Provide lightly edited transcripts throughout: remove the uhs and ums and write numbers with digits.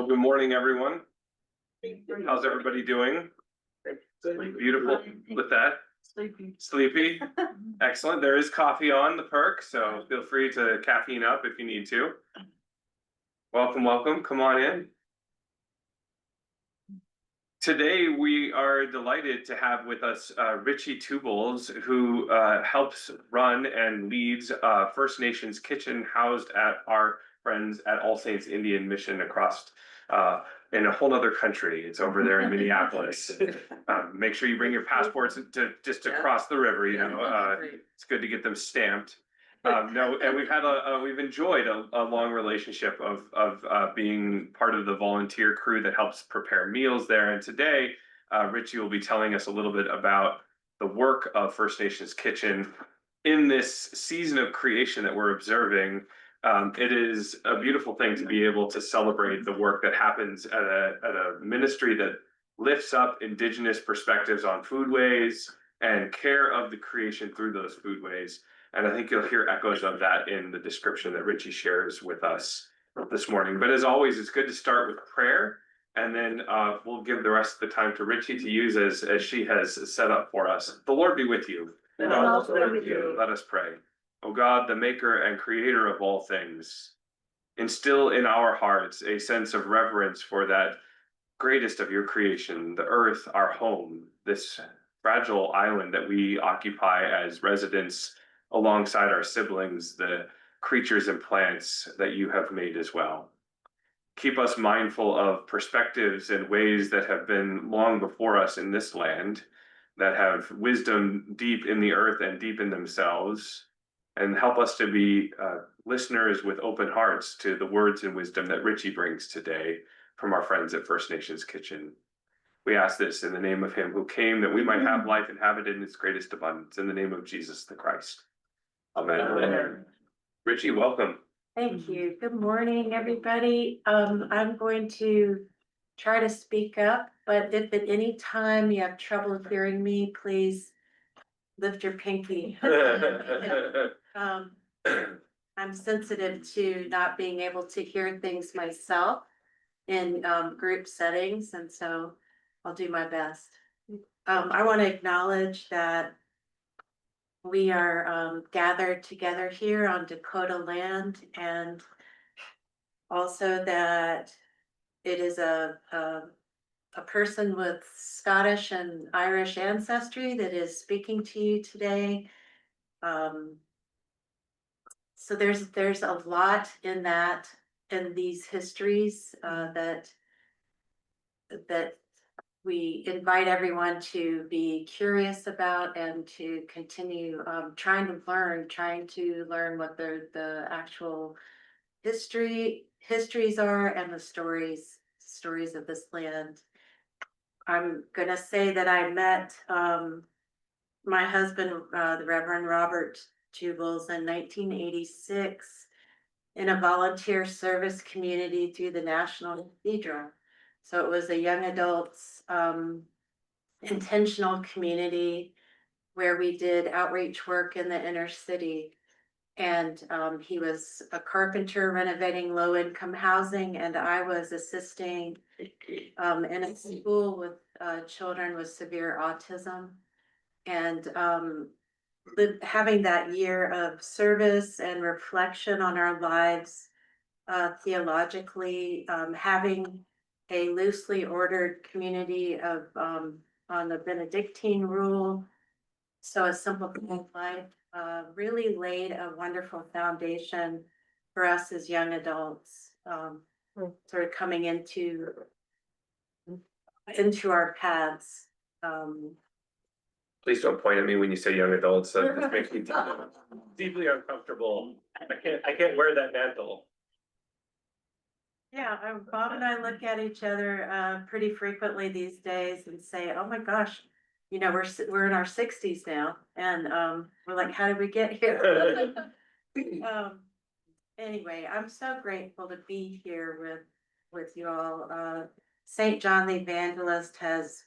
good morning, everyone. How's everybody doing? Beautiful with that. Sleepy. Excellent. There is coffee on the perk, so feel free to caffeine up if you need to. Welcome, welcome. Come on in. Today, we are delighted to have with us Richie Tubles, who helps run and leads First Nations Kitchen, housed at our friends at All Saints Indian Mission across in a whole other country. It's over there in Minneapolis. Make sure you bring your passports to just to cross the river. It's good to get them stamped. No, and we've enjoyed a long relationship of being part of the volunteer crew that helps prepare meals there. And today, Richie will be telling us a little bit about the work of First Nations Kitchen in this season of creation that we're observing. It is a beautiful thing to be able to celebrate the work that happens at a ministry that lifts up Indigenous perspectives on foodways and care of the creation through those foodways. And I think you'll hear echoes of that in the description that Richie shares with us this morning. But as always, it's good to start with prayer, and then we'll give the rest of the time to Richie to use as she has set up for us. The Lord be with you. And also with you. Let us pray. O God, the maker and creator of all things, instill in our hearts a sense of reverence for that greatest of your creation, the earth, our home, this fragile island that we occupy as residents alongside our siblings, the creatures and plants that you have made as well. Keep us mindful of perspectives and ways that have been long before us in this land, that have wisdom deep in the earth and deep in themselves, and help us to be listeners with open hearts to the words and wisdom that Richie brings today from our friends at First Nations Kitchen. We ask this in the name of him who came that we might have life and have it in its greatest abundance, in the name of Jesus the Christ. Amen. Amen. Richie, welcome. Thank you. Good morning, everybody. I'm going to try to speak up, but if at any time you have trouble hearing me, please lift your pinky. I'm sensitive to not being able to hear things myself in group settings, and so I'll do my best. I want to acknowledge that we are gathered together here on Dakota land, and also that it is a person with Scottish and Irish ancestry that is speaking to you today. So there's a lot in these histories that we invite everyone to be curious about and to continue trying to learn what the actual histories are and the stories of this land. I'm gonna say that I met my husband, the Reverend Robert Tubles, in 1986 in a volunteer service community through the National Cathedral. So it was a young adults intentional community where we did outreach work in the inner city. And he was a carpenter renovating low-income housing, and I was assisting in a school with children with severe autism. And having that year of service and reflection on our lives theologically, having a loosely ordered community of on the Benedictine rule, so a simplified life, really laid a wonderful foundation for us as young adults, sort of coming into our paths. Please don't point at me when you say young adults. That makes me deeply uncomfortable. I can't wear that mantle. Yeah, Bob and I look at each other pretty frequently these days and say, "Oh my gosh, we're in our 60s now," and we're like, "How did we get here?" Anyway, I'm so grateful to be here with you all. St. John the Evangelist has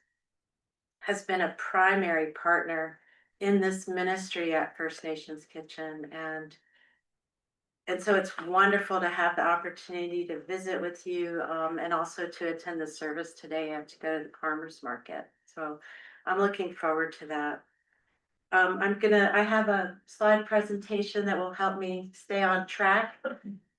been a primary partner in this ministry at First Nations Kitchen, and And so it's wonderful to have the opportunity to visit with you, and also to attend the service today. I have to go to the farmer's market. So I'm looking forward to that. I have a slide presentation that will help me stay on track.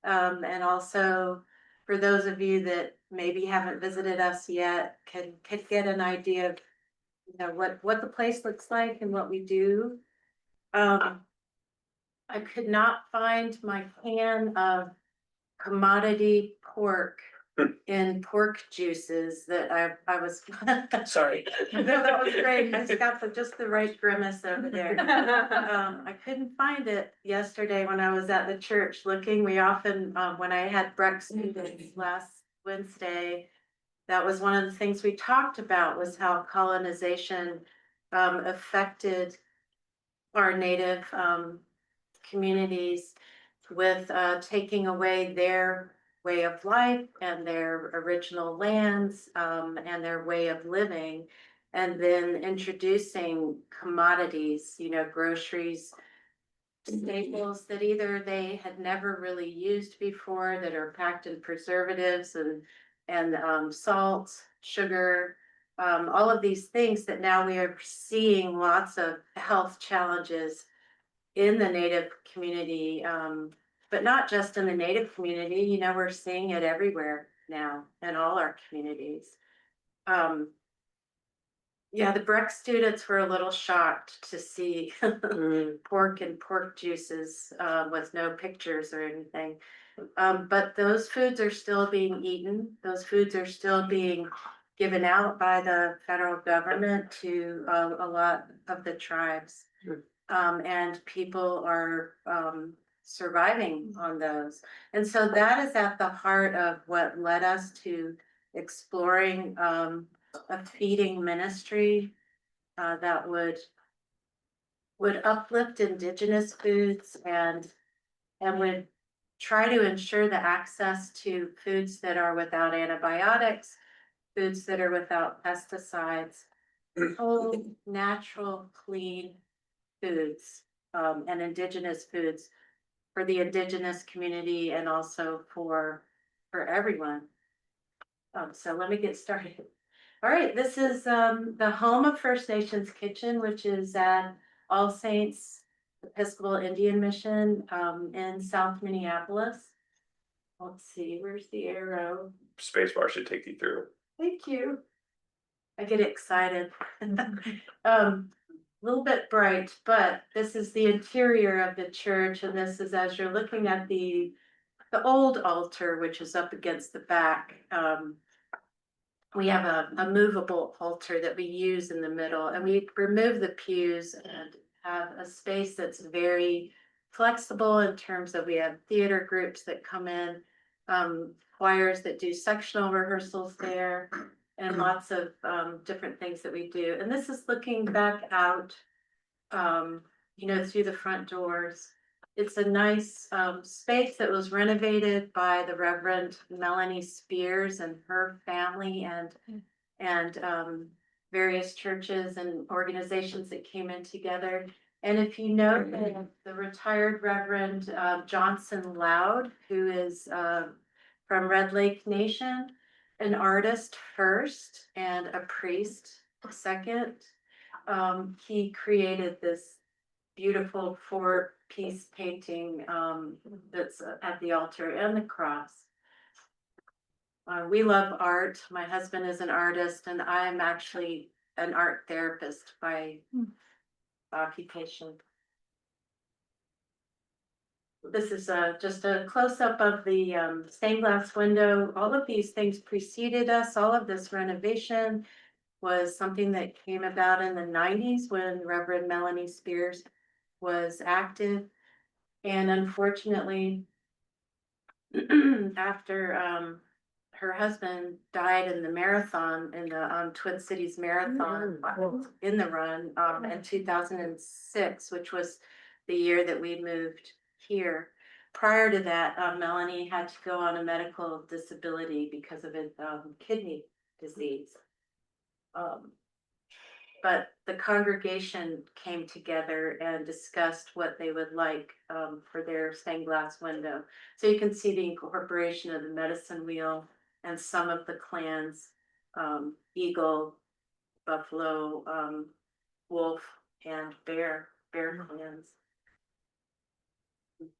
And also for those of you that maybe haven't visited us yet, can get an idea of, what the place looks like and what we do. Um, I could not find my can of commodity pork in pork juices that I was. Sorry. No, that was great. I just got just the right grimace over there. I couldn't find it yesterday when I was at the church looking. We often, when I had breakfast meetings last Wednesday, that was one of the things we talked about, was how colonization affected our native communities with taking away their way of life and their original lands, and their way of living, and then introducing commodities, groceries, staples that either they had never really used before, that are packed in preservatives and salt, sugar, all of these things that now we are seeing lots of health challenges in the Native community, but not just in the Native community. We're seeing it everywhere now in all our communities. Um, yeah, the Breck students were a little shocked to see pork and pork juices with no pictures or anything. But those foods are still being eaten. Those foods are still being given out by the federal government to a lot of the tribes. And people are surviving on those. And so that is at the heart of what led us to exploring a feeding ministry that would uplift indigenous foods and would try to ensure the access to foods that are without antibiotics, foods that are without pesticides, whole, natural, clean foods, and indigenous foods for the indigenous community and also for everyone. So let me get started. All right, this is the home of First Nations Kitchen, which is at All Saints Episcopal Indian Mission in South Minneapolis. Let's see, where's the arrow? Spacebar should take you through. Thank you. I get excited. Little bit bright, but this is the interior of the church, and this is as you're looking at the old altar, which is up against the back. We have a movable altar that we use in the middle, and we remove the pews and have a space that's very flexible in terms of, we have theater groups that come in, choirs that do sectional rehearsals there, and lots of different things that we do. And this is looking back out, through the front doors. It's a nice space that was renovated by the Reverend Melanie Spears and her family, and various churches and organizations that came in together. And if you know the retired Reverend Johnson Loud, who is from Red Lake Nation, an artist first and a priest second, he created this beautiful 4-piece painting that's at the altar and the cross. We love art. My husband is an artist, and I am actually an art therapist by occupation. This is just a close-up of the stained glass window. All of these things preceded us. All of this renovation was something that came about in the 90s when Reverend Melanie Spears was active. And unfortunately, after her husband died in the marathon, in the Twin Cities Marathon, in the run in 2006, which was the year that we moved here. Prior to that, Melanie had to go on a medical disability because of his kidney disease. but the congregation came together and discussed what they would like for their stained glass window. So you can see the incorporation of the medicine wheel and some of the clans, eagle, buffalo, wolf, and bear clans.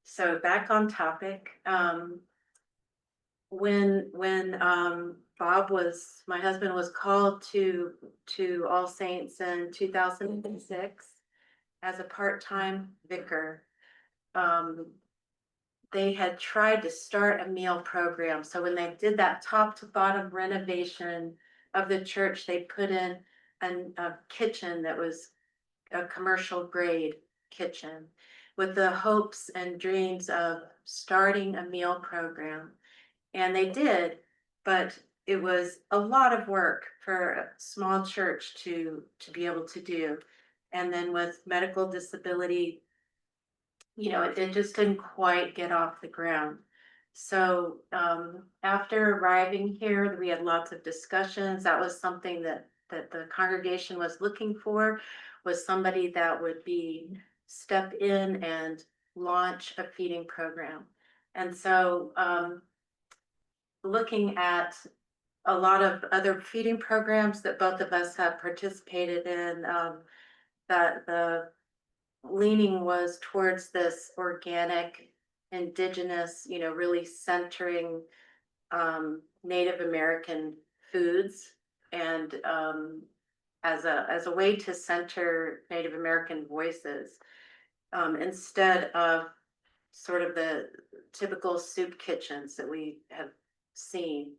So back on topic, when my husband was called to All Saints in 2006 as a part-time vicar. They had tried to start a meal program. So when they did that top to bottom renovation of the church, they put in a kitchen that was a commercial grade kitchen with the hopes and dreams of starting a meal program. And they did, but it was a lot of work for a small church to be able to do. And then with medical disability, it just didn't quite get off the ground. So after arriving here, we had lots of discussions. That was something that the congregation was looking for, was somebody that would step in and launch a feeding program. And so looking at a lot of other feeding programs that both of us have participated in, that the leaning was towards this organic, indigenous, really centering Native American foods, and as a way to center Native American voices, instead of sort of the typical soup kitchens that we have seen.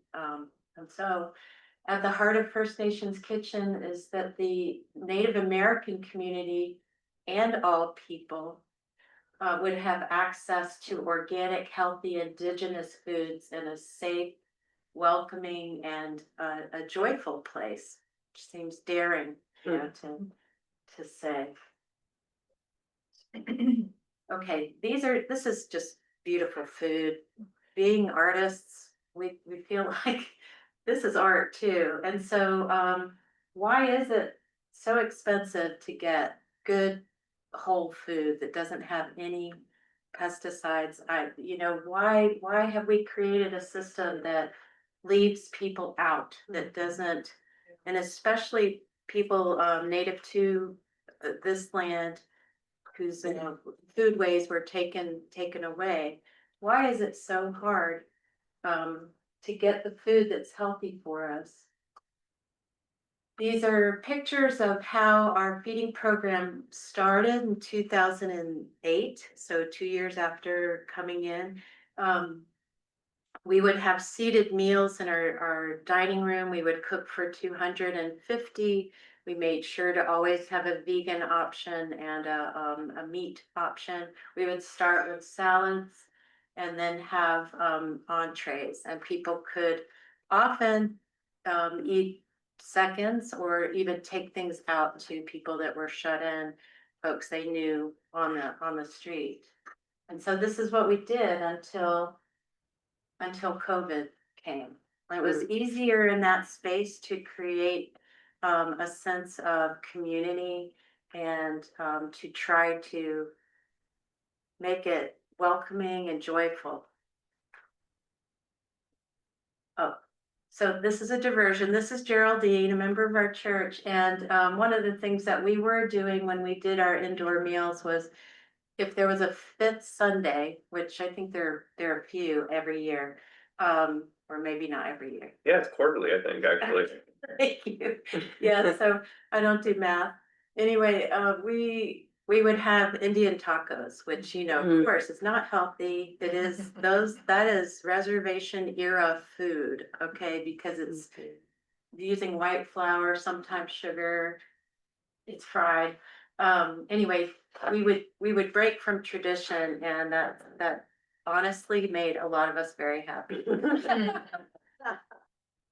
And so at the heart of First Nations Kitchen is that the Native American community and all people would have access to organic, healthy, indigenous foods in a safe, welcoming, and a joyful place, which seems daring, to say. Okay, this is just beautiful food. Being artists, we feel like this is art too. And so why is it so expensive to get good whole food that doesn't have any pesticides? Why have we created a system that leaves people out, that doesn't, and especially people native to this land, whose foodways were taken away? Why is it so hard to get the food that's healthy for us? These are pictures of how our feeding program started in 2008, so 2 years after coming in. We would have seated meals in our dining room. We would cook for 250. We made sure to always have a vegan option and a meat option. We would start with salads and then have entrees, and people could often eat seconds or even take things out to people that were shut in, folks they knew on the street. And so this is what we did until COVID came. It was easier in that space to create a sense of community and to try to make it welcoming and joyful. Oh, so this is a diversion. This is Geraldine, a member of our church. And one of the things that we were doing when we did our indoor meals was, if there was a fifth Sunday, which I think there are a few every year, or maybe not every year. Yeah, it's quarterly, I think, actually. Thank you. Yeah, so I don't do math. Anyway, we would have Indian tacos, which, of course, is not healthy. It is that is reservation era food, okay, because it's using white flour, sometimes sugar, it's fried. Anyway, we would break from tradition, and that honestly made a lot of us very happy.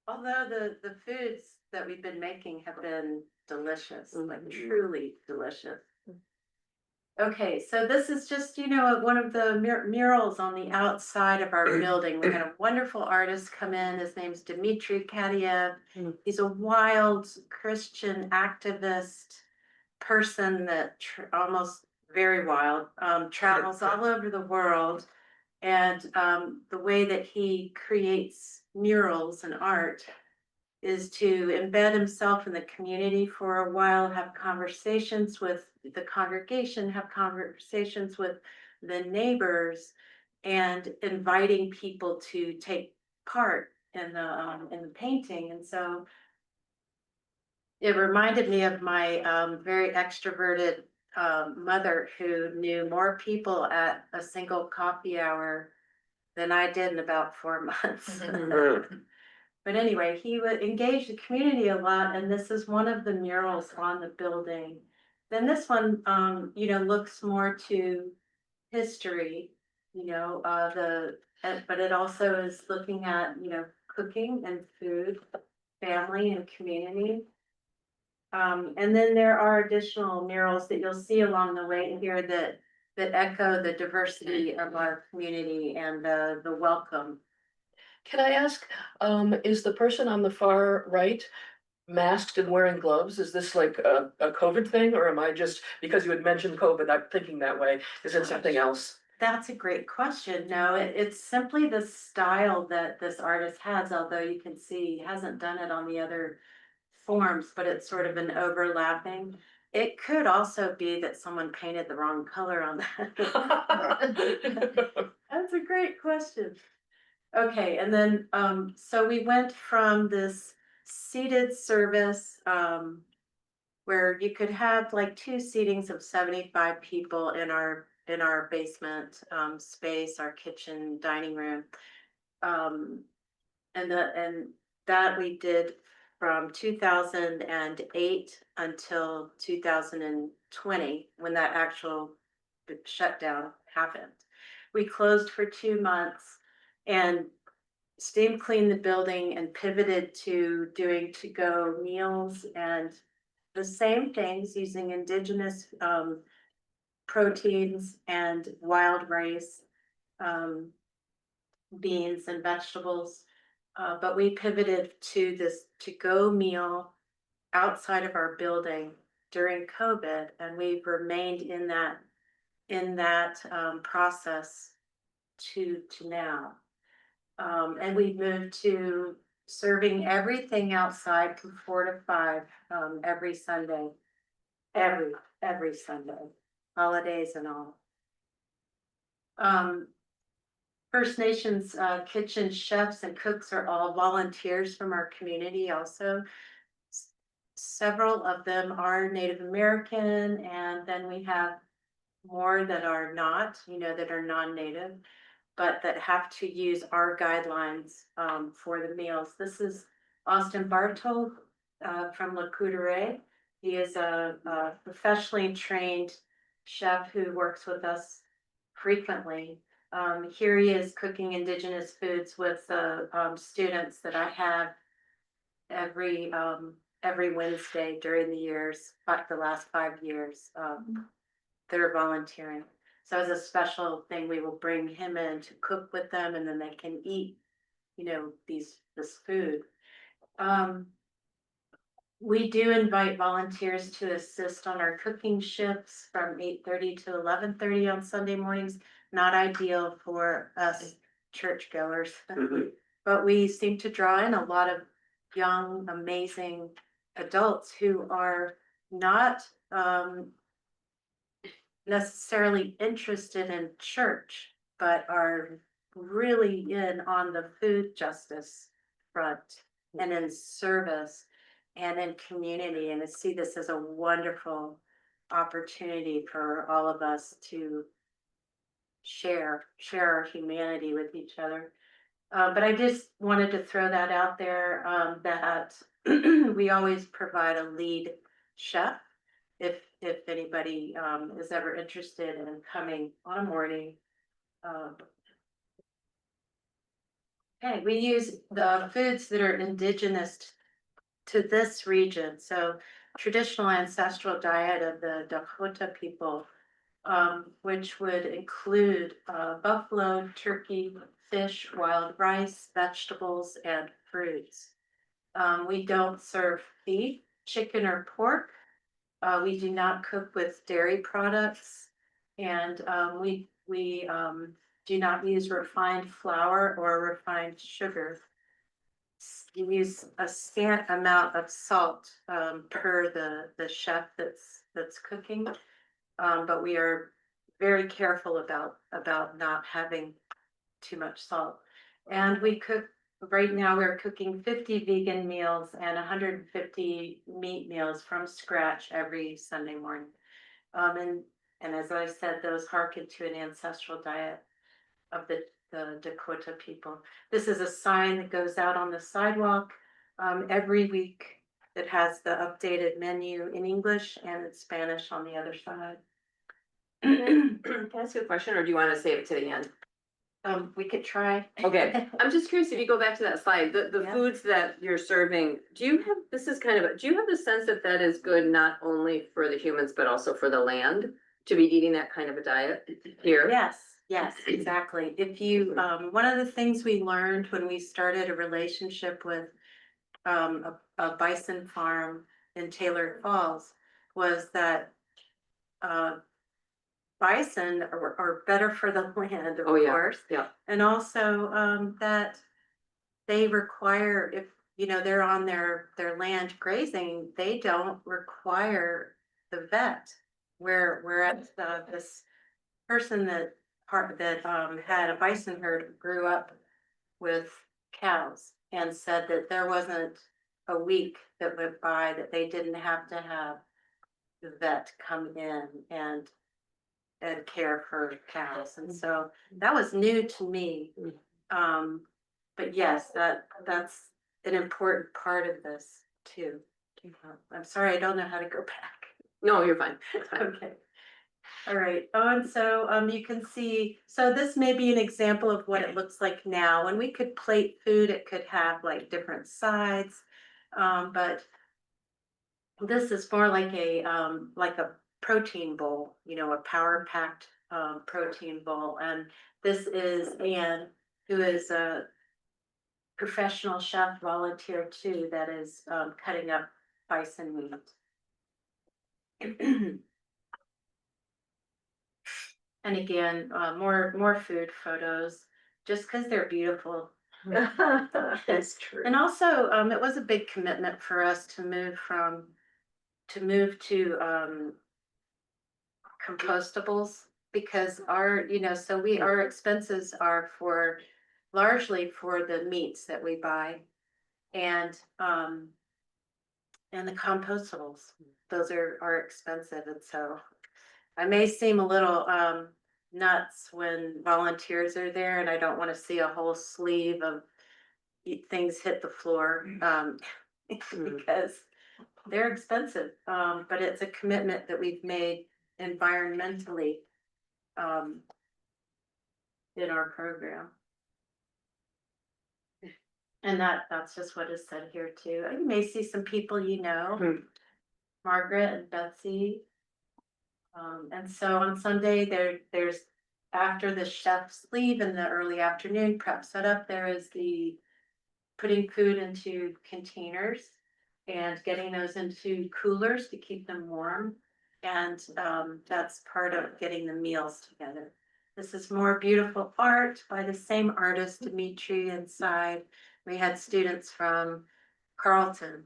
Although the foods that we've been making have been delicious, like truly delicious. Okay, so this is just, one of the murals on the outside of our building. We had a wonderful artist come in. His name's Dmitry Kadyev. Mm. He's a wild Christian activist person that almost very wild, travels all over the world. And the way that he creates murals and art is to embed himself in the community for a while, have conversations with the congregation, have conversations with the neighbors, and inviting people to take part in the painting. And so it reminded me of my very extroverted mother who knew more people at a single coffee hour than I did in about 4 months. But anyway, he would engage the community a lot, and this is one of the murals on the building. Then this one, looks more to history, but it also is looking at, cooking and food, family and community. And then there are additional murals that you'll see along the way here that echo the diversity of our community and the welcome. Can I ask, is the person on the far right masked and wearing gloves? Is this like a COVID thing, or am I just, because you had mentioned COVID, I'm thinking that way? Is it something else? That's a great question. No, it's simply the style that this artist has, although you can see he hasn't done it on the other forms, but it's sort of an overlapping. It could also be that someone painted the wrong color on that. That's a great question. Okay, and then, so we went from this seated service, where you could have like two seatings of 75 people in our basement, space, our kitchen, dining room. Um, and that we did from 2008 until 2020, when that actual shutdown happened. We closed for 2 months and steam cleaned the building and pivoted to doing to-go meals and the same things using indigenous proteins and wild rice, um, beans and vegetables. But we pivoted to this to-go meal outside of our building during COVID, and we've remained in that process to now. And we've moved to serving everything outside from 4 to 5 every Sunday, every Sunday, holidays and all. Um, First Nations kitchen chefs and cooks are all volunteers from our community also. Several of them are Native American, and then we have more that are not, that are non-native, but that have to use our guidelines for the meals. This is Austin Bartol from Le Coudray. He is a professionally trained chef who works with us frequently. Here he is cooking indigenous foods with the students that I have every Wednesday during the years, but the last 5 years, that are volunteering. So as a special thing, we will bring him in to cook with them, and then they can eat, this food. We do invite volunteers to assist on our cooking shifts from 8:30 to 11:30 on Sunday mornings. Not ideal for us churchgoers, but we seem to draw in a lot of young, amazing adults who are not necessarily interested in church, but are really in on the food justice front and in service and in community. And I see this as a wonderful opportunity for all of us to share our humanity with each other. But I just wanted to throw that out there, that we always provide a lead chef if anybody is ever interested in coming on a morning. Okay, we use the foods that are indigenous to this region. So traditional ancestral diet of the Dakota people which would include buffalo, turkey, fish, wild rice, vegetables, and fruits. We don't serve beef, chicken, or pork. We do not cook with dairy products, and we do not use refined flour or refined sugar. We use a scant amount of salt per the chef that's cooking, but we are very careful about not having too much salt. And we cook, right now we're cooking 50 vegan meals and 150 meat meals from scratch every Sunday morning. And as I said, those hearken to an ancestral diet of the Dakota people. This is a sign that goes out on the sidewalk every week that has the updated menu in English and in Spanish on the other side. Can I ask you a question, or do you want to save it to the end? We could try. Okay, I'm just curious, if you go back to that slide, the Yeah. foods that you're serving, do you have, this is kind of, do you have the sense that that is good not only for the humans, but also for the land? To be eating that kind of a diet here? Yes, exactly. If you, one of the things we learned when we started a relationship with a bison farm in Taylor Falls was that bison are better for the land, of Oh, yeah, course. yeah. And also that they require, if you know they're on their land grazing, they don't require the vet. Whereas this person that had a bison herd grew up with cows and said that there wasn't a week that went by that they didn't have to have the vet come in and care for cows. And so that was new to me. But yes, that's an important part of this too. I'm sorry, I don't know how to go back. No, you're fine, it's fine. Okay. All right. Oh, and so you can see, so this may be an example of what it looks like now. When we could plate food, it could have like different sides. But this is more like a protein bowl, you know, a power packed protein bowl. And this is Anne, who is a professional chef volunteer too, that is cutting up bison meat. And again, more food photos, just because they're beautiful. That's true. And also, it was a big commitment for us to move to compostables, because our expenses are largely for the meats that we buy, and the compostables. Those are expensive, and so I may seem a little nuts when volunteers are there, and I don't want to see a whole sleeve of things hit the floor because they're expensive. But it's a commitment that we've made environmentally in our program. And that's just what is said here too. You may see some people Margaret and Betsy. And so on Sunday, there's after the chefs leave in the early afternoon prep setup, there is the putting food into containers and getting those into coolers to keep them warm. And that's part of getting the meals together. This is more beautiful art by the same artist, Dimitri, inside. We had students from Carleton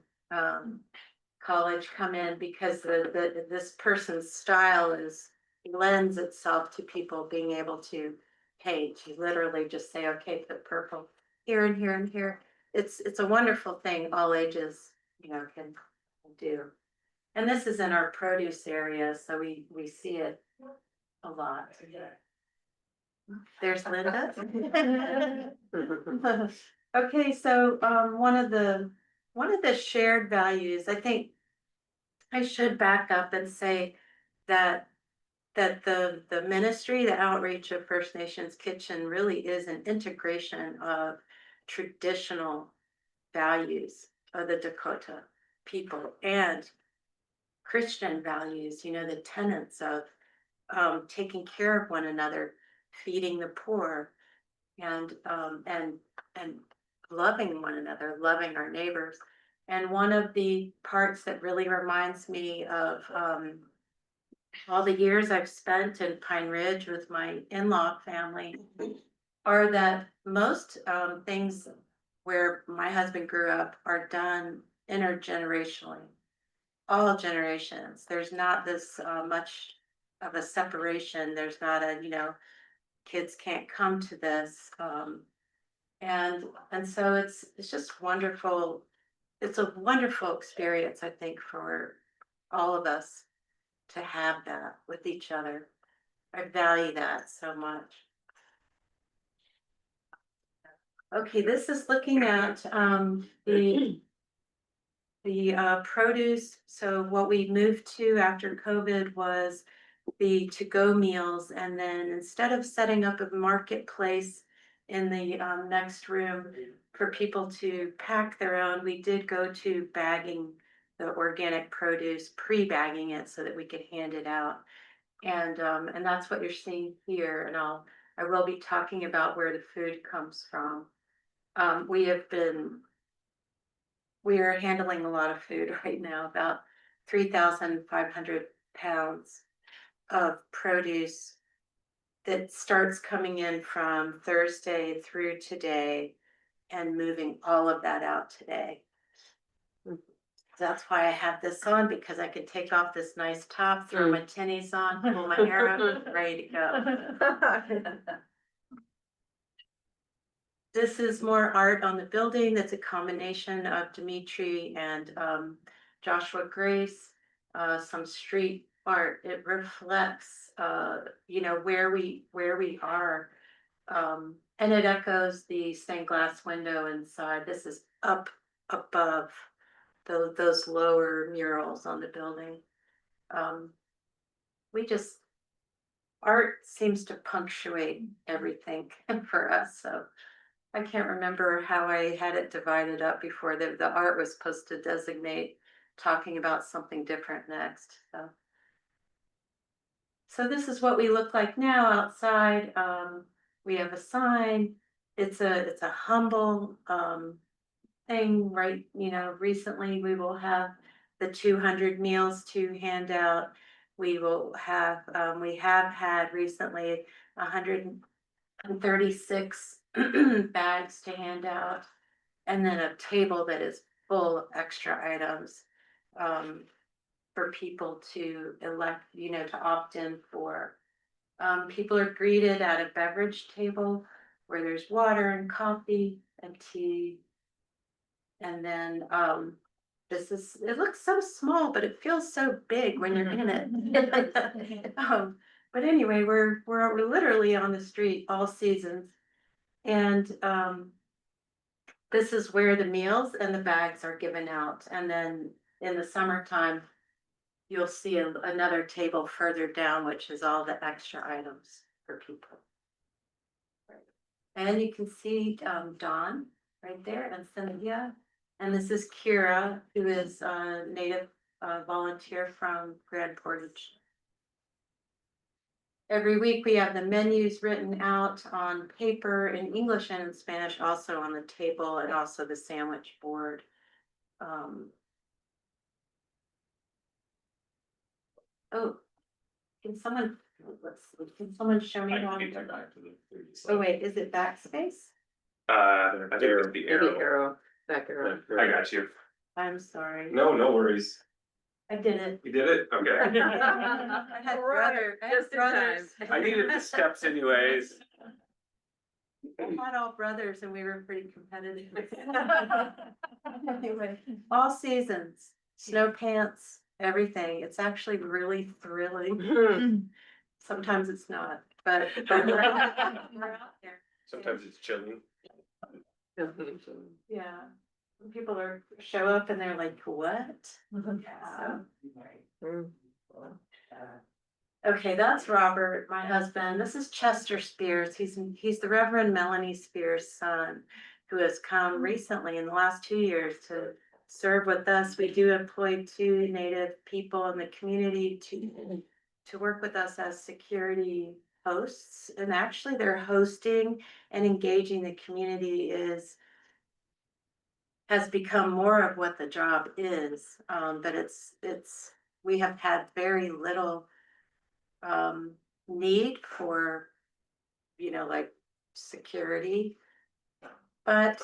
College come in because this person's style lends itself to people being able to paint. You literally just say, okay, put purple here and here and here. It's a wonderful thing all ages, can do. And this is in our produce area, so we see it a lot. There's Linda. Okay, so one of the shared values, I think I should back up and say that the ministry, the outreach of First Nations Kitchen really is an integration of traditional values of the Dakota people and Christian values, the tenets of taking care of one another, feeding the poor, and loving one another, loving our neighbors. And one of the parts that really reminds me of all the years I've spent in Pine Ridge with my in-law family are that most things where my husband grew up are done intergenerationally. All generations. There's not this much of a separation. There's not a, kids can't come to this. And so it's just wonderful. It's a wonderful experience, I think, for all of us to have that with each other. I value that so much. Okay, this is looking at the produce. So what we moved to after COVID was the to-go meals, and then instead of setting up a marketplace in the next room for people to pack their own, we did go to bagging the organic produce, pre-bagging it so that we could hand it out. And that's what you're seeing here, and I will be talking about where the food comes from. We are handling a lot of food right now, about 3,500 pounds of produce that starts coming in from Thursday through today and moving all of that out today. That's why I have this on, because I could take off this nice top, throw my tennies on, pull my hair up, ready to go. This is more art on the building. That's a combination of Dimitri and Joshua Grace, some street art. It reflects, where we are. And it echoes the stained glass window inside. This is up above those lower murals on the building. Art seems to punctuate everything for us, so. I can't remember how I had it divided up before. The art was supposed to designate talking about something different next. So this is what we look like now outside. We have a sign. It's a humble thing, right? Recently we will have the 200 meals to hand out. We will have, we have had recently 136 bags to hand out, and then a table that is full of extra items for people to elect, to opt in for. People are greeted at a beverage table where there's water and coffee and tea. And then it looks so small, but it feels so big when you're in it. But anyway, we're literally on the street all seasons. And this is where the meals and the bags are given out. And then in the summertime, you'll see another table further down, which is all the extra items for people. And you can see Dawn right there, and Cynthia. And this is Kira, who is a native volunteer from Grand Portage. Every week we have the menus written out on paper in English and in Spanish, also on the table, and also the sandwich board. Oh, can someone show me? Oh wait, is it backspace? I think it's the Maybe arrow. back arrow. I got you. I'm sorry. No worries. I did it. You did it? Okay. I had Just in time. brothers. I needed the steps anyways. We had all brothers and we were pretty competitive. Anyway, all seasons, snow pants, everything. It's actually really thrilling. Sometimes it's not, but we're out there. Sometimes it's chilling. Yeah. When people show up and they're like, what? So, okay, that's Robert, my husband. This is Chester Spears. He's the Reverend Melanie Spears' son, who has come recently in the last 2 years to serve with us. We do employ 2 Native people in the community to work with us as security hosts. And actually they're hosting and engaging the community has become more of what the job is. But we have had very little need for, like security, but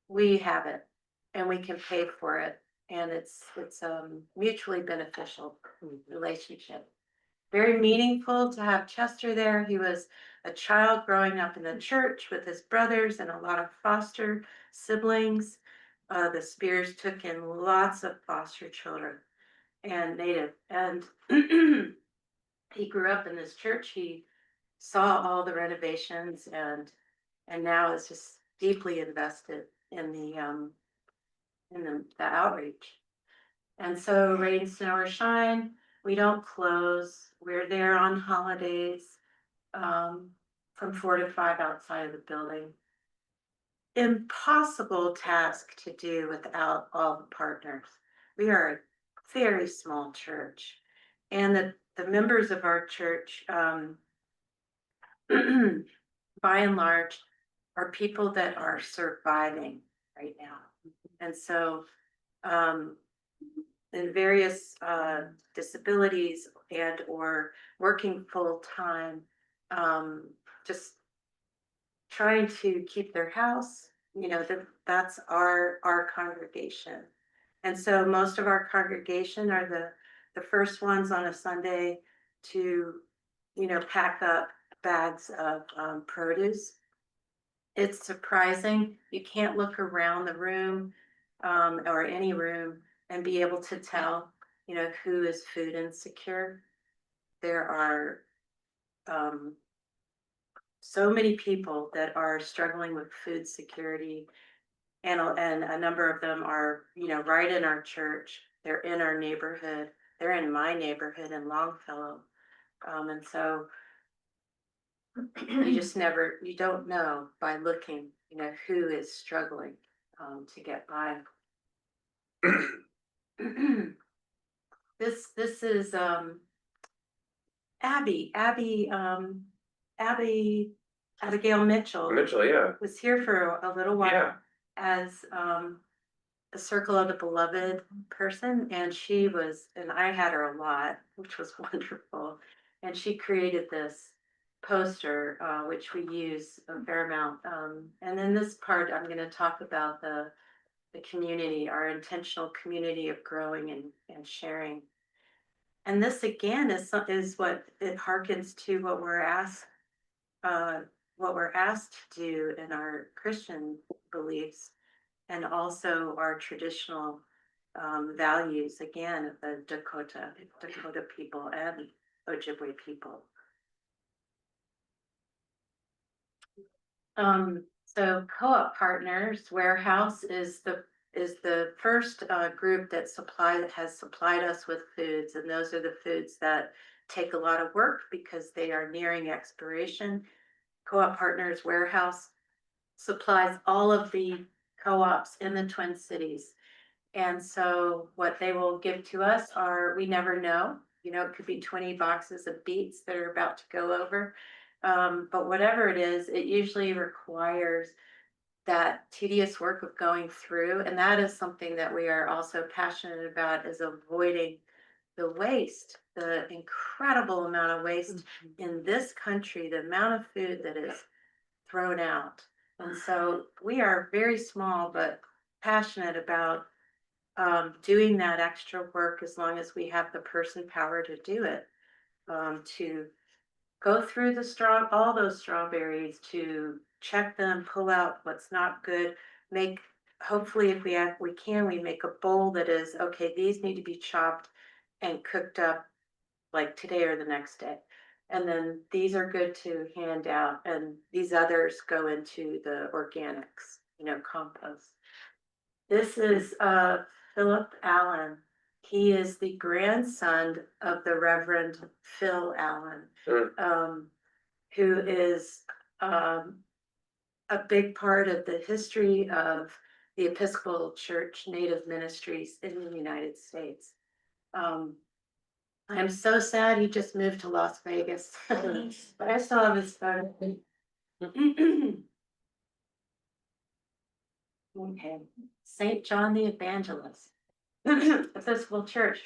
we have it and we can pay for it. And it's mutually beneficial relationship. Very meaningful to have Chester there. He was a child growing up in the church with his brothers and a lot of foster siblings. The Spears took in lots of foster children and native, and he grew up in this church. He saw all the renovations and now is just deeply invested in the outreach. And so rain, snow or shine, we don't close. We're there on holidays, from 4 to 5 outside of the building. Impossible task to do without all the partners. We are a very small church, and the members of our church, by and large, are people that are surviving right now. And so, in various disabilities and or working full time, just trying to keep their house, that's our congregation. And so most of our congregation are the first ones on a Sunday to, pack up bags of produce. It's surprising. You can't look around the room or any room and be able to tell, who is food insecure. There are so many people that are struggling with food security, and a number of them are, right in our church. They're in our neighborhood. They're in my neighborhood in Longfellow. And so you don't know by looking, who is struggling to get by. This is Abigail Mitchell Mitchell, yeah. was here for a little while Yeah. as a Circle of the Beloved person, and I had her a lot, which was wonderful. And she created this poster, which we use a fair amount. And in this part, I'm going to talk about the community, our intentional community of growing and sharing. And this again is what it harkens to what we're asked to do in our Christian beliefs, and also our traditional values, again, of the Dakota people and Ojibwe people. So Co-op Partners Warehouse is the first group that has supplied us with foods, and those are the foods that take a lot of work because they are nearing expiration. Co-op Partners Warehouse supplies all of the co-ops in the Twin Cities. And so what they will give to us we never know, it could be 20 boxes of beets that are about to go over. But whatever it is, it usually requires that tedious work of going through. And that is something that we are also passionate about, is avoiding the waste, the incredible amount of waste in this country, the amount of food that is thrown out. And so we are very small, but passionate about doing that extra work as long as we have the person power to do it, to go through all those strawberries, to check them, pull out what's not good, hopefully if we can, we make a bowl that is, okay, these need to be chopped and cooked up like today or the next day. And then these are good to hand out, and these others go into the organics, compost. This is Philip Allen. He is the grandson of the Reverend Phil Allen, who is a big part of the history of the Episcopal Church Native Ministries in the United States. I'm so sad he just moved to Las Vegas, but I still have his photo. Okay, Saint John the Evangelist. Episcopal Church.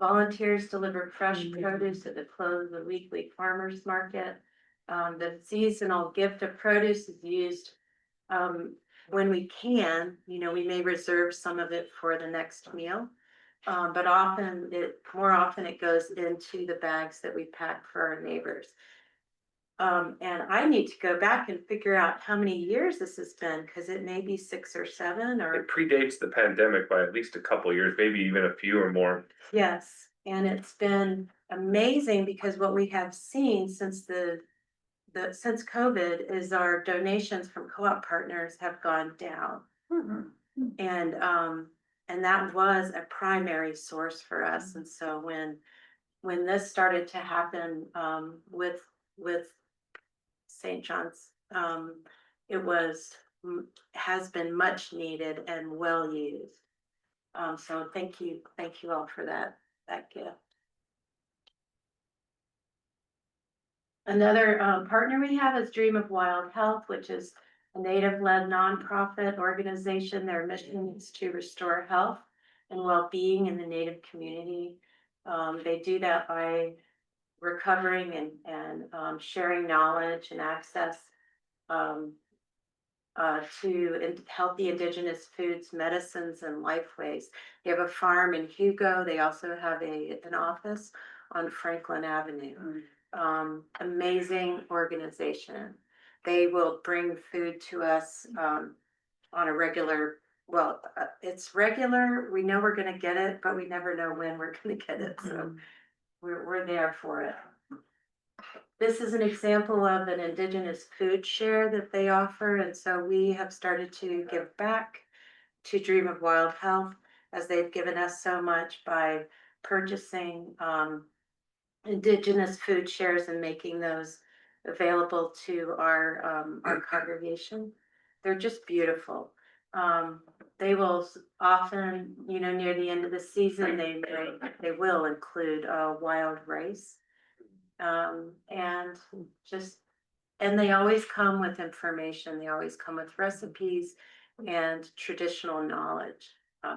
Volunteers deliver fresh produce at the close of the weekly farmers market. The seasonal gift of produce is used when we can, we may reserve some of it for the next meal. But more often it goes into the bags that we pack for our neighbors. And I need to go back and figure out how many years this has been, because it may be 6 or 7 or. It predates the pandemic by at least a couple years, maybe even a few or more. Yes, and it's been amazing because what we have seen since since COVID is our donations from co-op partners have gone down. And that was a primary source for us. And so when this started to happen with St. John's, it has been much needed and well used. So thank you all for that gift. Another partner we have is Dream of Wild Health, which is a native-led nonprofit organization. Their mission is to restore health and well-being in the native community. They do that by recovering and sharing knowledge and access to healthy indigenous foods, medicines, and lifeways. They have a farm in Hugo. They also have an office on Franklin Avenue. Amazing organization. They will bring food to us on a regular, it's regular. We know we're going to get it, but we never know when we're going to get it. So we're there for it. This is an example of an indigenous food share that they offer. And so we have started to give back to Dream of Wild Health, as they've given us so much by purchasing indigenous food shares and making those available to our congregation. They're just beautiful. They will often, near the end of the season, they will include wild rice. And they always come with information. They always come with recipes and traditional knowledge.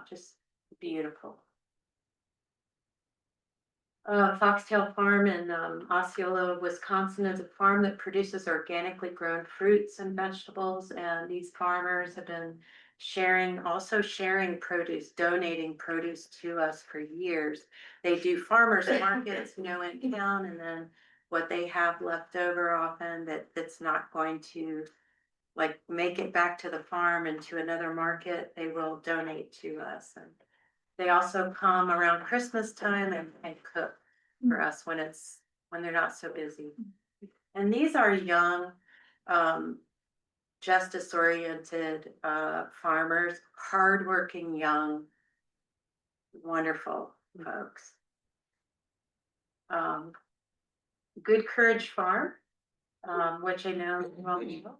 Just beautiful. Foxtail Farm in Osceola, Wisconsin is a farm that produces organically grown fruits and vegetables. And these farmers have been sharing produce, donating produce to us for years. They do farmers markets, in town, and then what they have left over often that's not going to make it back to the farm and to another market, they will donate to us. And they also come around Christmas time and cook for us when they're not so busy. And these are young, justice-oriented farmers, hardworking, young, wonderful folks. Good Courage Farm, which I know you all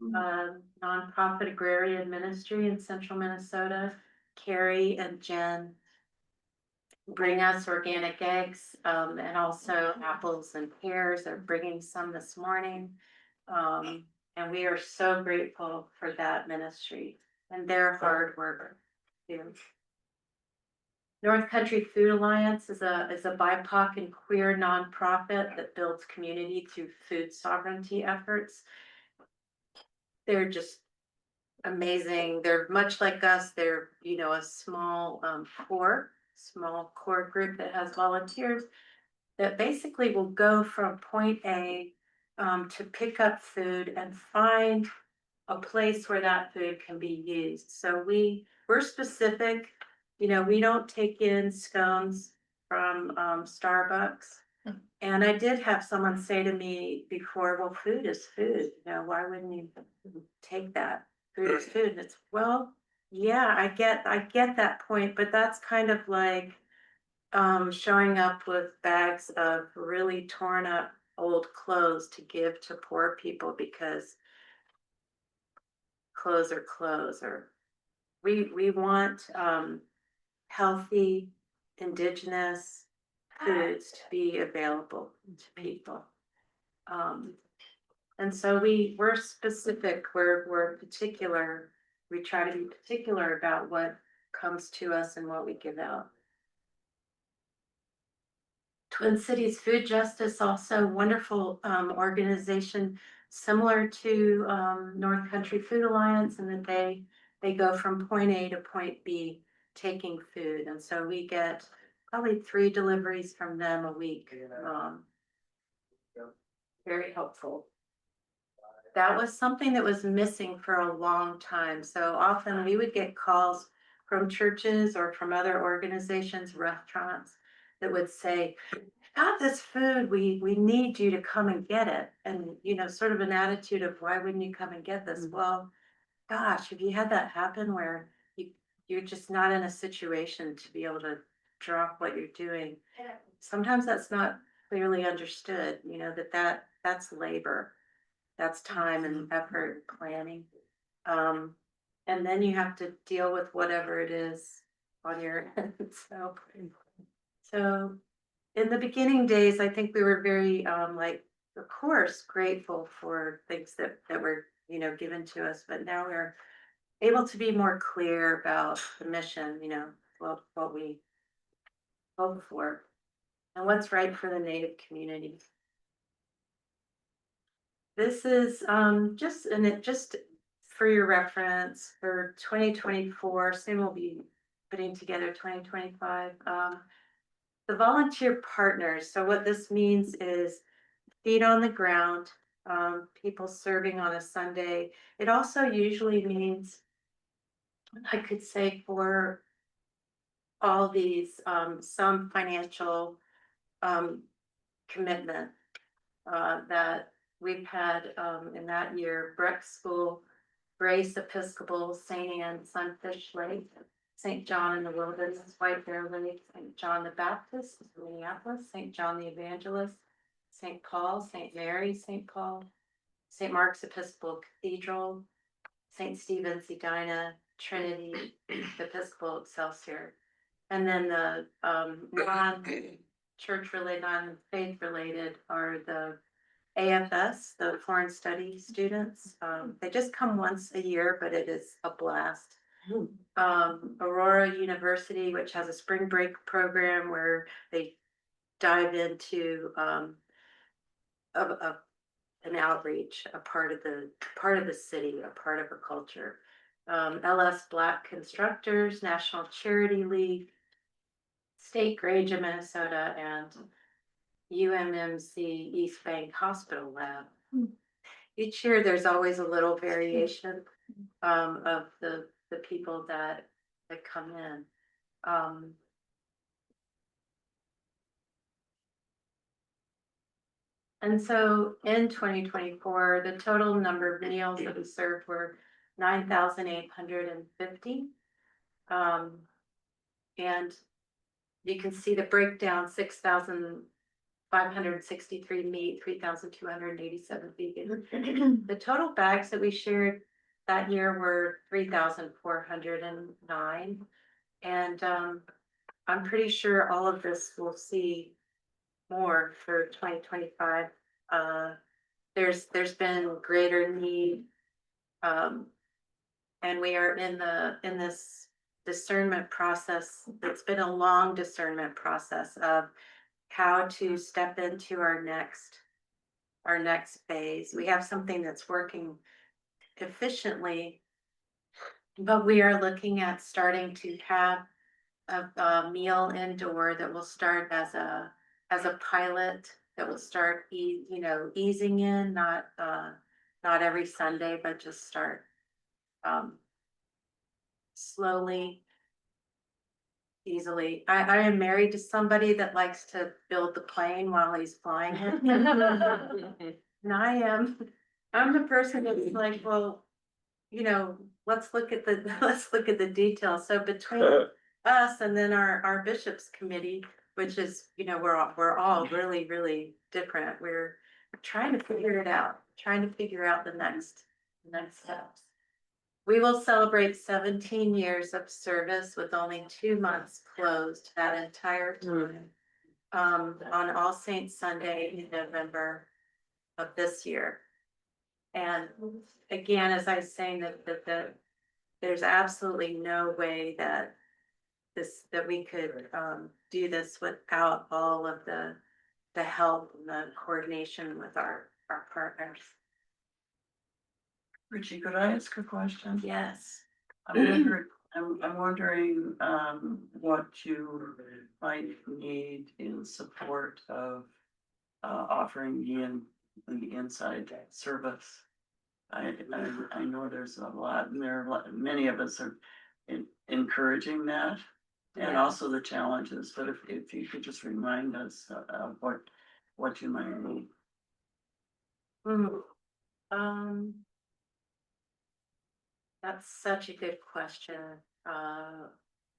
know, nonprofit agrarian ministry in central Minnesota. Carrie and Jen bring us organic eggs and also apples and pears. They're bringing some this morning. And we are so grateful for that ministry and their hard work too. North Country Food Alliance is a BIPOC and queer nonprofit that builds community through food sovereignty efforts. They're just amazing. They're much like us. They're, a small core group that has volunteers that basically will go from point A to pick up food and find a place where that food can be used. So we're specific. We don't take in scones from Starbucks. And I did have someone say to me before, well, food is food. Why wouldn't you take that? Food is food. And it's, well, yeah, I get that point, but that's kind of like showing up with bags of really torn up old clothes to give to poor people because clothes are clothes. Or we want healthy, indigenous foods to be available to people. And so we're specific, we're particular, we try to be particular about what comes to us and what we give out. Twin Cities Food Justice, also wonderful organization, similar to North Country Food Alliance, and that they go from point A to point B taking food, and so we get probably 3 deliveries from them a week. Very helpful. That was something that was missing for a long time. So often we would get calls from churches or from other organizations, restaurants, that would say, got this food, we need you to come and get it. And, you know, sort of an attitude of, why wouldn't you come and get this? Well, gosh, have you had that happen where you're just not in a situation to be able to drop what you're doing? Sometimes that's not clearly understood, you know, that's labor. That's time and effort and planning. And then you have to deal with whatever it is on your end. So in the beginning days, I think we were very, like, of course, grateful for things that were, you know, given to us, but now we're able to be more clear about the mission, you know, what we hope for and what's right for the Native community. This is just for your reference for 2024. Soon we'll be putting together 2025. The volunteer partners. So what this means is feet on the ground, people serving on a Sunday. It also usually means, I could say, for all these, some financial commitment that we've had in that year. Breck School, Grace Episcopal, St. Anne, Sunfish Lake, St. John in the Wilderness, White Bear Lake, St. John the Baptist, Minneapolis, St. John the Evangelist, St. Paul, St. Mary, St. Paul, St. Mark's Episcopal Cathedral, St. Stephen's Edina, Trinity Episcopal Excelsior. And then the non-church related, non-faith related are the AFS, the foreign study students. They just come once a year, but it is a blast. Aurora University, which has a spring break program where they dive into an outreach, a part of the city, a part of a culture. LS Black Constructors, National Charity League, State Grange of Minnesota, and UMMC East Bank Hospital Lab. Each year there's always a little variation of the people that come in. And so in 2024, the total number of meals that we served were 9,850. And you can see the breakdown: 6,563 meat, 3,287 vegan. The total bags that we shared that year were 3,409. And I'm pretty sure all of this will see more for 2025. There's been greater need, and we are in this discernment process. It's been a long discernment process of how to step into our next phase. We have something that's working efficiently, but we are looking at starting to have a meal indoor that will start as a pilot, that will start easing in, not every Sunday, but just start slowly, easily. I am married to somebody that likes to build the plane while he's flying it. And I'm the person that's like, well, let's look at the details. So between us and then our bishops committee, which is, we're all really, really different. We're trying to figure it out, the next steps. We will celebrate 17 years of service with only 2 months closed that entire time. on All Saints Sunday in November of this year. And again, as I was saying, that there's absolutely no way that that we could, do this without all of the help and the coordination with our partners. Richie, could I ask a question? Yes. I'm wondering, what you might need in support of, offering the inside service. I know there's a lot, and there are many of us are encouraging that. And Yeah. also the challenges, but if you could just remind us of what you might need. Um. That's such a good question.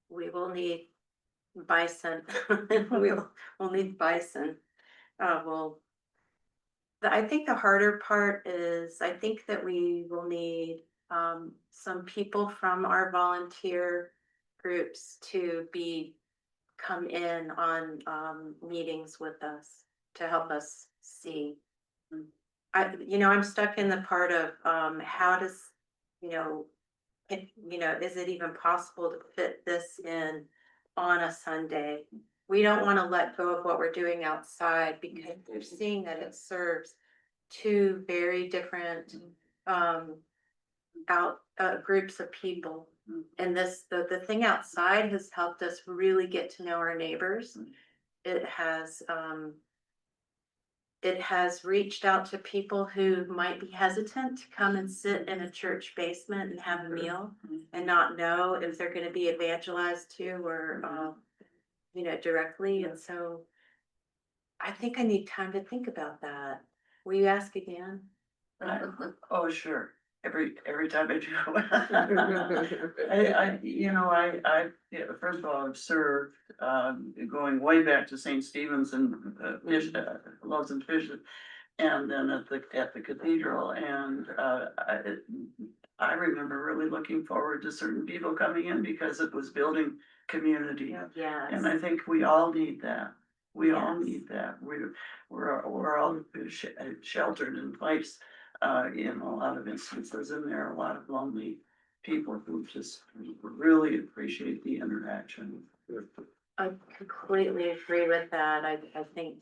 We will need bison. We'll need bison. Well, I think the harder part is, I think that we will need, some people from our volunteer groups to come in on, meetings with us to help us see. I'm stuck in the part of, how does, you know, is it even possible to fit this in on a Sunday? We don't want to let go of what we're doing outside because we're seeing that it serves two very different, groups of people. And the thing outside has helped us really get to know our neighbors. It has reached out to people who might be hesitant to come and sit in a church basement and have a meal and not know if they're gonna be evangelized to or, directly. And so I think I need time to think about that. Will you ask again? Oh, sure, every time I do. Yeah, first of all, I've served, going way back to St. Stephen's and, fish, loaves and fish. And then at the cathedral, and, I remember really looking forward to certain people coming in because it was building community. Yes. And I think we all need that. We all Yes. need that. We're all sheltered in place, in a lot of instances, and there are a lot of lonely people who just really appreciate the interaction. I completely agree with that. I think,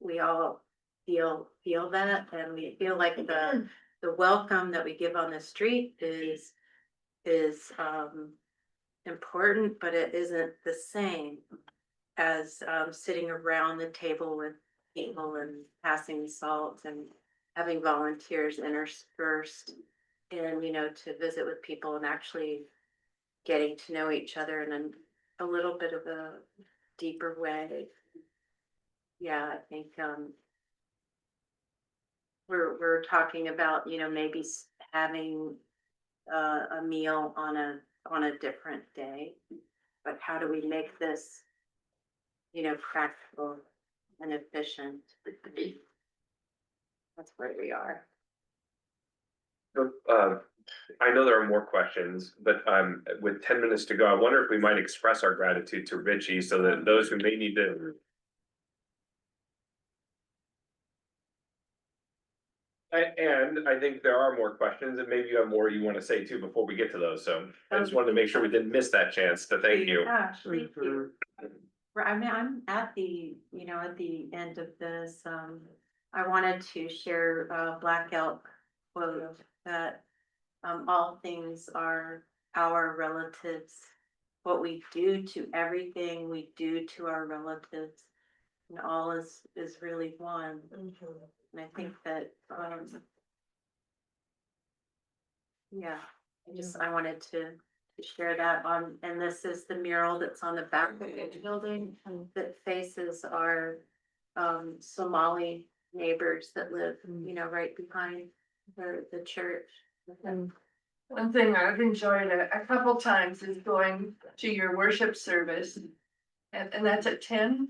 we all feel that, and we feel like the welcome that we give on the street is, important, but it isn't the same as, sitting around the table with people and passing salt and having volunteers interspersed and, to visit with people and actually getting to know each other in a little bit of a deeper way. Yeah, I think, we're talking about, maybe having, a meal on a different day. But how do we make this, practical and efficient? That's where we are. So, I know there are more questions, but with 10 minutes to go, I wonder if we might express our gratitude to Richie so that those who may need to. And I think there are more questions, and maybe you have more you want to say too before we get to those. So I just wanted to make sure we didn't miss that chance to thank you. Gosh, thank you. I'm at the, at the end of this, I wanted to share Black Elk quote that, all things are our relatives. What we do to everything we do to our relatives, and all is really one. And I think that, yeah, I wanted to share that on, and this is the mural that's on the back of the building that faces our, Somali neighbors that live, right behind the church. One thing I've enjoyed a couple times is going to your worship service. And that's at 10,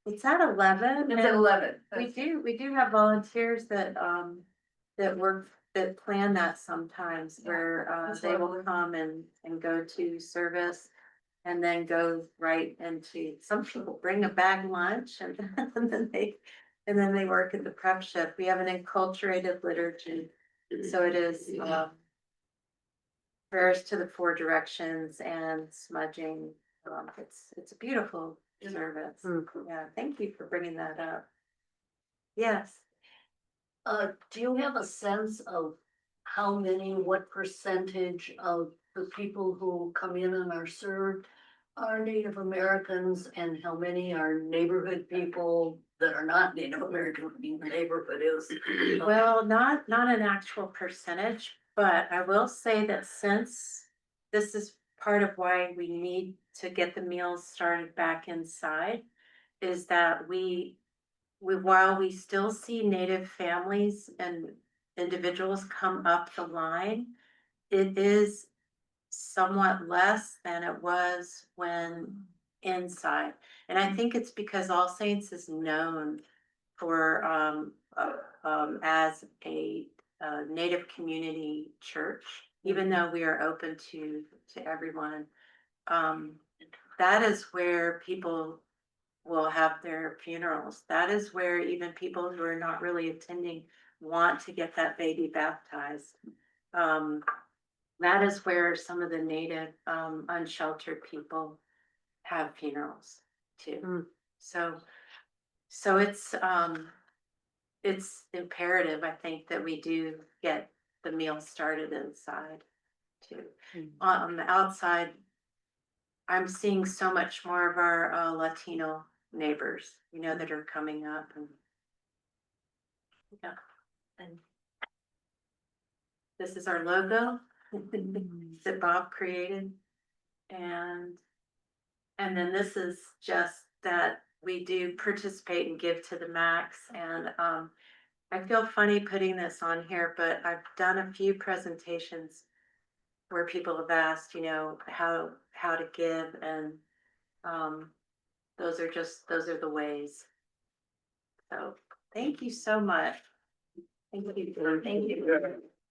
It's at 11. it's at 11. We do have volunteers that, that plan that sometimes where, that's they will lovely. come and go to service. and then go right into, some people bring a bag lunch and and then they work at the prep shift. We have an enculturated liturgy. So it is, prayers to the four directions and smudging. It's a beautiful service. Yeah, thank you for bringing that up. Yes. Do you have a sense of how many, what percentage of the people who come in and are served are Native Americans and how many are neighborhood people that are not Native American, what the neighborhood is? Well, not an actual percentage, but I will say that since this is part of why we need to get the meals started back inside, is that while we still see Native families and individuals come up the line, it is somewhat less than it was when inside. And I think it's because All Saints is known for, as a Native community church, even though we are open to everyone. That is where people will have their funerals. That is where even people who are not really attending want to get that baby baptized. That is where some of the Native unsheltered people have funerals too. So it's imperative, I think, that we do get the meal started inside too. On the outside, I'm seeing so much more of our Latino neighbors, that are coming up and. Yeah. And this is our logo that Bob created. And then this is just that we do participate and give to the max. And I feel funny putting this on here, but I've done a few presentations where people have asked, how to give, and those are the ways. So thank you so much. Thank you.